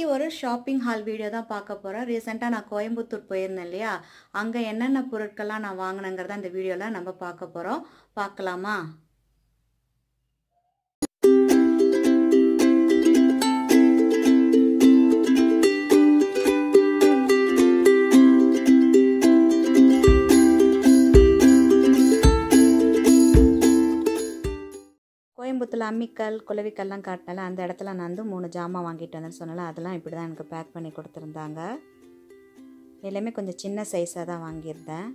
இன்னைக்கு ஒரு shopping hall video தான் பார்க்க போறோம். ரீசெண்டா நான் கோயம்புத்தூர் போயிருந்தேன் இல்லையா, அங்க என்னென்ன பொருட்கள்லாம் நான் வாங்கினேங்கிறத அந்த வீடியோல நம்ம பார்க்க போறோம். பார்க்கலாமா? கோயம்புத்தூர்ல அம்மிக்கல் குளவிக்கல்லாம் காட்டினால அந்த இடத்துல நான் வந்து 3 ஜாமான் வாங்கிட்டு வந்தேன்னு சொன்னால அதெல்லாம் இப்படி தான் எனக்கு பேக் பண்ணி கொடுத்துருந்தாங்க. எல்லாமே கொஞ்சம் சின்ன சைஸாக தான் வாங்கியிருந்தேன்.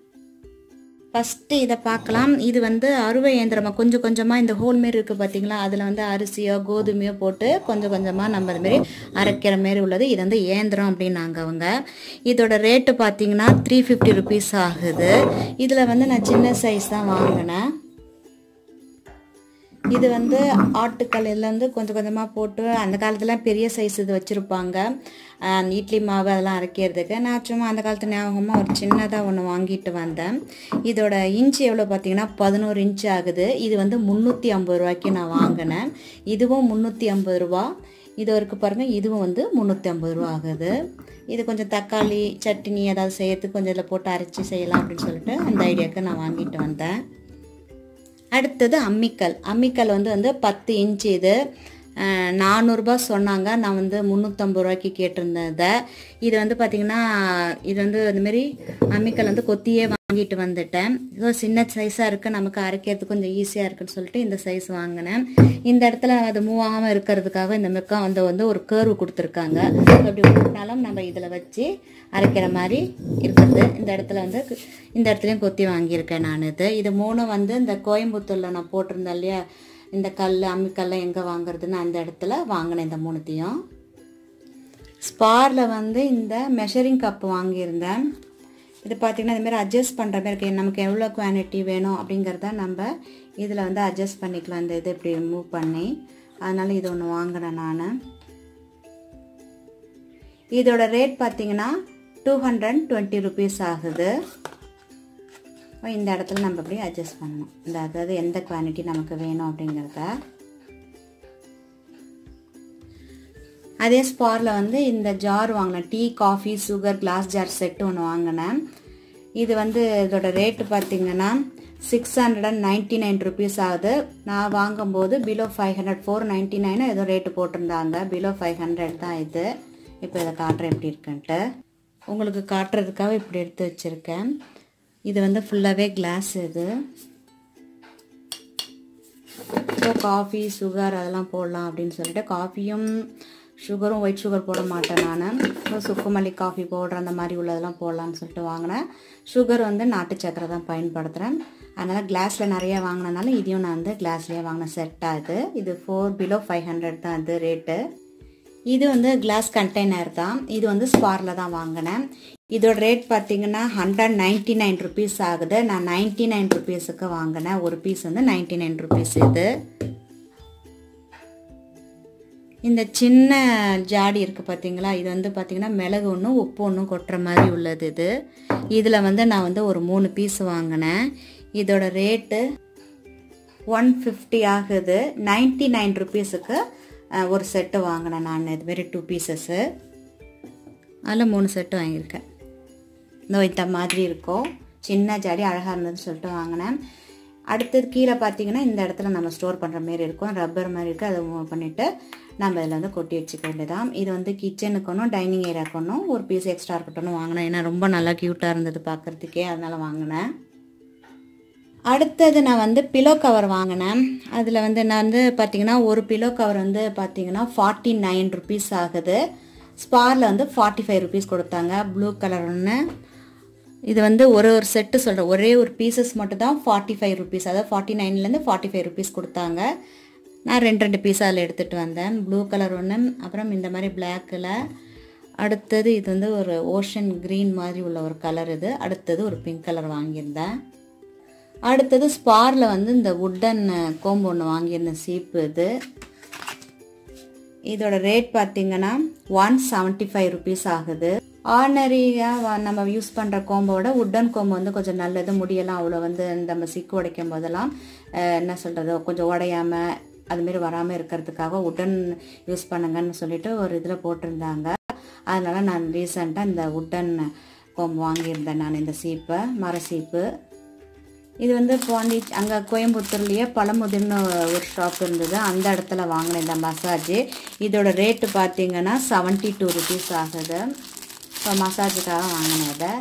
ஃபஸ்ட்டு இதை பார்க்கலாம். இது வந்து அறுவை இயந்திரமாக கொஞ்சம் கொஞ்சமாக இந்த ஹோல் மாரி இருக்குது பார்த்தீங்களா, அதில் வந்து அரிசியோ கோதுமையோ போட்டு கொஞ்சம் கொஞ்சமாக நம்ம அதுமாரி அரைக்கிற மாரி உள்ளது. இது வந்து இயந்திரம் அப்படின்னாங்க அவங்க. இதோட ரேட்டு பார்த்தீங்கன்னா 350 ருபீஸ் ஆகுது. இதில் வந்து நான் சின்ன சைஸ் தான் வாங்கினேன். இது வந்து ஆட்டுக்கல் இதில் வந்து கொஞ்சம் கொஞ்சமாக போட்டு அந்த காலத்துலாம் பெரிய சைஸ் இது வச்சுருப்பாங்க, இட்லி மாவு அதெல்லாம் அரைக்கிறதுக்கு. நான் சும்மா அந்த காலத்து ஞாபகமாக ஒரு சின்னதாக ஒன்று வாங்கிட்டு வந்தேன். இதோட இன்ச்சு எவ்வளோ பார்த்தீங்கன்னா 11 இன்ச்சு ஆகுது. இது வந்து 350 ரூபாய்க்கு நான் வாங்கினேன். இதுவும் 350 ரூபா. இது வரைக்கும் பாருங்கள், இதுவும் வந்து 350 ரூபா ஆகுது. இது கொஞ்சம் தக்காளி சட்னி ஏதாவது செய்யறதுக்கு கொஞ்சம் இதில் போட்டு அரைச்சி செய்யலாம் அப்படின்னு சொல்லிட்டு அந்த ஐடியாவுக்கு நான் வாங்கிட்டு வந்தேன். அடுத்தது அம்மிக்கல். அம்மிக்கல் வந்து 10 இன்ச்சு. இது 400 ரூபா சொன்னாங்க. நான் வந்து 350 ரூபாய்க்கு கேட்டிருந்தேன். இது வந்து பார்த்திங்கன்னா இது வந்து இந்தமாரி அம்மிக்கல் வந்து கொத்தியே வாங்கிட்டு வந்துட்டேன். இதோ சின்ன சைஸாக இருக்குது, நமக்கு அரைக்கிறதுக்கு கொஞ்சம் ஈஸியாக இருக்குன்னு சொல்லிட்டு இந்த சைஸ் வாங்கினேன். இந்த இடத்துல அது மூவ் ஆகாமல் இருக்கிறதுக்காக இந்த மிக்கம் வந்து ஒரு கேர்வு கொடுத்துருக்காங்க. அப்படி ஊட்டினாலும் நம்ம இதில் வச்சு அரைக்கிற மாதிரி இருக்குது. இந்த இடத்துல வந்து இந்த இடத்துலையும் கொத்தி வாங்கியிருக்கேன் நான். இது 3 வந்து இந்த கோயம்புத்தூரில் நான் போட்டிருந்தேன் இல்லையா, இந்த கல் அம்மிக்கல்லாம் எங்கே வாங்குறதுன்னு அந்த இடத்துல வாங்கினேன் இந்த 3த்தையும். ஸ்பாரில் வந்து இந்த மெஷரிங் கப் வாங்கியிருந்தேன். இது பார்த்திங்கன்னா இதுமாரி அட்ஜஸ்ட் பண்ணுற மாதிரி இருக்குது. நமக்கு எவ்வளோ குவான்டிட்டி வேணும் அப்படிங்கிறத நம்ம இதில் வந்து அட்ஜஸ்ட் பண்ணிக்கலாம். இந்த இது இப்படி மூவ் பண்ணி, அதனால் இது ஒன்று வாங்கினேன் நான். இதோட ரேட் பார்த்திங்கன்னா 220 ருபீஸ் ஆகுது. இந்த இடத்துல நம்ம அப்படியே அட்ஜஸ்ட் பண்ணணும், இந்த அதாவது எந்த குவான்டிட்டி நமக்கு வேணும் அப்படிங்கிறத. அதே ஸ்பாரில் வந்து இந்த ஜார் வாங்கினேன். Tea coffee sugar glass jar set ஒன்று வாங்கினேன். இது வந்து இதோட ரேட்டு பார்த்திங்கன்னா 699 ருபீஸ் ஆகுது. நான் வாங்கும்போது பிலோ 500 499 ஏதோ ரேட்டு போட்டிருந்தாங்க. பிலோ 500 தான் இது. இப்போ இதை காட்டுறேன் எப்படி இருக்குன்ட்டு. உங்களுக்கு காட்டுறதுக்காக இப்படி எடுத்து வச்சுருக்கேன். இது வந்து ஃபுல்லாகவே கிளாஸ். இது இப்போ காஃபி சுகர் அதெல்லாம் போடலாம் அப்படின்னு சொல்லிட்டு காஃபியும் சுகரும் ஒயிட் சுகர் போட மாட்டேன் நான். இப்போ சுக்குமல்லி காஃபி பவுடர் அந்த மாதிரி உள்ளதெல்லாம் போடலான்னு சொல்லிட்டு வாங்கினேன். சுகர் வந்து நாட்டு சக்கரை தான் பயன்படுத்துகிறேன். அதனால் கிளாஸில் நிறையா வாங்கினதுனால இதையும் நான் வந்து கிளாஸ்லேயே வாங்கின செட்டாக இது 4 பிலோ 500 தான் இது ரேட்டு. இது வந்து கிளாஸ் கண்டெய்னர் தான். இது வந்து ஸ்பாரில் தான் வாங்கினேன். இதோட ரேட் பார்த்தீங்கன்னா 199 ருபீஸ் ஆகுது. நான் 99 ருபீஸுக்கு வாங்கினேன். ஒரு பீஸ் வந்து 99 ருபீஸ். இந்த சின்ன ஜாடி இருக்குது பார்த்தீங்களா, இது வந்து பார்த்தீங்கன்னா மிளகு ஒன்றும் உப்பு ஒன்றும் கொட்டுற மாதிரி உள்ளது. இதில் வந்து நான் வந்து ஒரு 3 பீஸ் வாங்கினேன். இதோட ரேட்டு 150 ஆகுது. 99 ருபீஸுக்கு ஒரு செட்டு வாங்கினேன் நான். இதுமாரி 2 பீசஸ்ஸு, அதில் 3 செட்டு வாங்கியிருக்கேன். இந்த மாதிரி இருக்கும், சின்ன ஜாடி அழகாக இருந்ததுன்னு சொல்லிட்டு வாங்கினேன். அடுத்தது கீழே பார்த்தீங்கன்னா இந்த இடத்துல நம்ம ஸ்டோர் பண்ணுற மாரி இருக்கும், ரப்பர் மாதிரி இருக்குது. அதை மூவ் பண்ணிவிட்டு நம்ம இதில் வந்து கொட்டி வச்சுக்க வேண்டியதான். இது வந்து கிச்சனுக்கு ஒன்றும் டைனிங் ஏரியாவுக்கு ஒன்றும் ஒரு பீஸ் எக்ஸ்ட்ரா இருக்கட்டும்னு வாங்கினேன். ஏன்னா ரொம்ப நல்லா க்யூட்டாக இருந்தது பார்க்குறதுக்கே, அதனால் வாங்கினேன். அடுத்தது நான் வந்து பிலோ கவர் வாங்கினேன். அதில் வந்து நான் வந்து பார்த்திங்கன்னா ஒரு பிலோ கவர் வந்து பார்த்திங்கன்னா 49 ருபீஸ் ஆகுது. ஸ்பாரில் வந்து 45 ருபீஸ் கொடுத்தாங்க. ப்ளூ கலர் ஒன்று. இது வந்து ஒரு செட்டு சொல்கிறேன், ஒரே ஒரு பீசஸ் மட்டும் தான் 45 ருபீஸ், அதாவது 49லேருந்து 45 ருபீஸ் கொடுத்தாங்க. நான் 2 பீஸ் அதில் எடுத்துகிட்டு வந்தேன். ப்ளூ கலர் ஒன்று, அப்புறம் இந்த மாதிரி பிளாக்கில். அடுத்தது இது வந்து ஒரு ஓஷன் க்ரீன் மாதிரி உள்ள ஒரு கலர். இது அடுத்தது ஒரு பிங்க் கலர் வாங்கியிருந்தேன். அடுத்தது ஸ்பாரில் வந்து இந்த வுட்டன் கோம்பு ஒன்று வாங்கியிருந்தேன், சீப்பு. இதோட ரேட் பார்த்திங்கன்னா 175 ருபீஸ் ஆகுது. ஆர்டினரியாக நம்ம யூஸ் பண்ணுற கோம்போட வுட்டன் கோம்பு வந்து கொஞ்சம் நல்லது. முடியெல்லாம் அவ்வளோ வந்து நம்ம சிக்கு உடைக்கும் போதெல்லாம் என்ன சொல்கிறது, கொஞ்சம் உடையாமல் அதுமாரி வராமல் இருக்கிறதுக்காக வுட்டன் யூஸ் பண்ணுங்கன்னு சொல்லிட்டு ஒரு இதில் போட்டிருந்தாங்க. அதனால் நான் ரீசெண்டாக இந்த உட்டன் கோம்பு வாங்கியிருந்தேன். நான் இந்த சீப்பை, மர சீப்பு. இது வந்து அங்கே கோயம்புத்தூர்லேயே பழமுதிர்னு ஒரு ஷாப் இருந்தது, அந்த இடத்துல வாங்கினேன் இந்த மசாஜ். இதோட ரேட்டு பார்த்திங்கன்னா 72 rupees ஆகுது. இப்போ மசாஜுக்காக வாங்கினேன் இதை.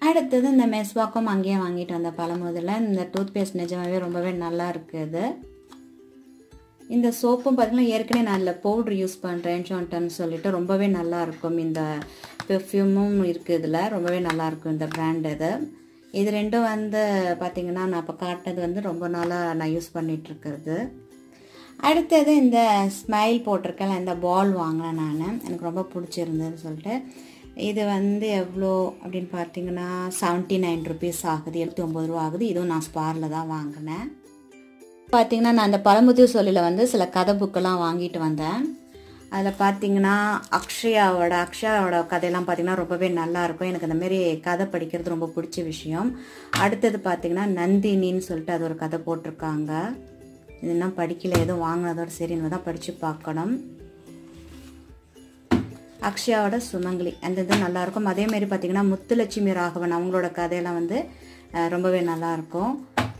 அடுத்தது இந்த மெஸ்வாக்கும் அங்கேயே வாங்கிட்டு வந்த பழமுதில். இந்த டூத் பேஸ்ட் நிஜமாகவே ரொம்பவே நல்லா இருக்குது. இந்த சோப்பும் பார்த்திங்கன்னா ஏற்கனவே நான் அதில் பவுட்ரு யூஸ் பண்ணுறேன் ஜான்டன்னு சொல்லிட்டு ரொம்பவே நல்லாயிருக்கும். இந்த பெர்ஃப்யூமும் இருக்குது இதில், ரொம்பவே நல்லாயிருக்கும் இந்த பிராண்ட். இது ரெண்டும் வந்து பார்த்திங்கன்னா நான் இப்போ காட்டினது வந்து ரொம்ப நாளாக நான் யூஸ் பண்ணிகிட்ருக்கிறது. அடுத்தது இந்த ஸ்மைல் போட்டிருக்கேன், இந்த பால் வாங்கினேன் நான், எனக்கு ரொம்ப பிடிச்சிருந்ததுன்னு சொல்லிட்டு. இது வந்து எவ்வளோ அப்படின்னு பார்த்தீங்கன்னா 79 rupees ஆகுது, 79 ரூபா ஆகுது. இதுவும் நான் ஸ்பாரில் தான் வாங்கினேன். பார்த்திங்கன்னா நான் அந்த பழமுதிர் சொல்லியில் வந்து சில கதை புக்கெல்லாம் வாங்கிட்டு வந்தேன். அதில் பார்த்திங்கன்னா அக்ஷயாவோட கதையெல்லாம் பார்த்திங்கன்னா ரொம்பவே நல்லாயிருக்கும். எனக்கு அந்தமாரி கதை படிக்கிறது ரொம்ப பிடிச்ச விஷயம். அடுத்தது பார்த்திங்கன்னா நந்தினின்னு சொல்லிட்டு அது ஒரு கதை போட்டிருக்காங்க. இது இன்னும் படிக்கல, எதுவும் வாங்கினதோடு சரி இனிமே தான் படித்து பார்க்கணும். அக்ஷயாவோட சுமங்கலி அந்த இது நல்லாயிருக்கும். அதேமாரி பார்த்திங்கன்னா முத்துலட்சுமி ராகவன் அவங்களோட கதையெல்லாம் வந்து ரொம்பவே நல்லாயிருக்கும்.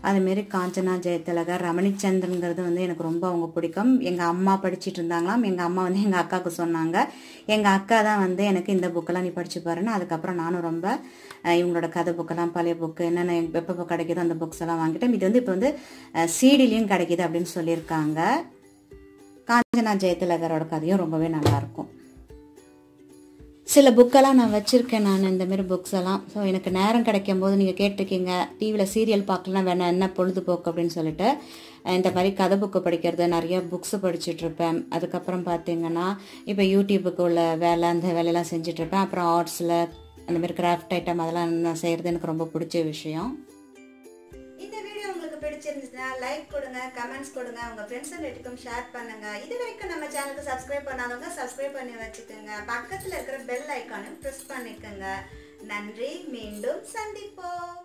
அதுமாரி காஞ்சனா ஜெயதிலகர், ரமணிச்சந்திரன்கிறது வந்து எனக்கு ரொம்ப அவங்க பிடிக்கும். எங்கள் அம்மா படிச்சுட்டு இருந்தாங்களாம். எங்கள் அம்மா வந்து எங்கள் அக்காவுக்கு சொன்னாங்க. எங்கள் அக்கா தான் வந்து எனக்கு இந்த புக்கெல்லாம் நீ படித்து பாருன்னு. அதுக்கப்புறம் நானும் ரொம்ப இவங்களோட கதை புக்கெல்லாம், பழைய புக்கு என்னென்ன எப்போ கிடைக்குதோ அந்த புக்ஸ் எல்லாம் வாங்கிட்டேன். இது வந்து இப்போ வந்து சிடிலையும் கிடைக்கிது அப்படின்னு சொல்லியிருக்காங்க. காஞ்சனா ஜெயதிலகரோட கதையும் ரொம்பவே நல்லாயிருக்கும். சில புக்கெல்லாம் நான் வச்சுருக்கேன் நான் இந்தமாரி புக்ஸ் எல்லாம். ஸோ எனக்கு நேரம் கிடைக்கும் போது நீங்கள் கேட்டிருக்கீங்க டிவியில் சீரியல் பார்க்கலாம் வேணாம் என்ன பொழுதுபோக்கு அப்படின்னு சொல்லிட்டு இந்த மாதிரி கதை புக்கு படிக்கிறது, நிறைய புக்ஸு படிச்சுட்ருப்பேன். அதுக்கப்புறம் பார்த்திங்கன்னா இப்போ யூடியூபுக்கு உள்ள வேலை, அந்த வேலையெல்லாம் செஞ்சிட்ருப்பேன். அப்புறம் ஆர்ட்ஸில் அந்தமாரி கிராஃப்ட் ஐட்டம் அதெல்லாம் நான் செய்கிறது எனக்கு ரொம்ப பிடிச்ச விஷயம். பிடிச்சிருந்துச்சுன்னா லைக் கொடுங்க, கமெண்ட்ஸ் கொடுங்க, உங்கள் ஃப்ரெண்ட்ஸ் அண்ட் ரிலேட்டிவ்க்கும் ஷேர் பண்ணுங்கள். இது வரைக்கும் நம்ம சேனலுக்கு சப்ஸ்கிரைப் பண்ணாதவங்க சப்ஸ்கிரைப் பண்ணி வச்சுக்கோங்க. பக்கத்தில் இருக்கிற பெல் ஐக்கானும் ப்ரெஸ் பண்ணிக்கோங்க. நன்றி, மீண்டும் சந்திப்போம்.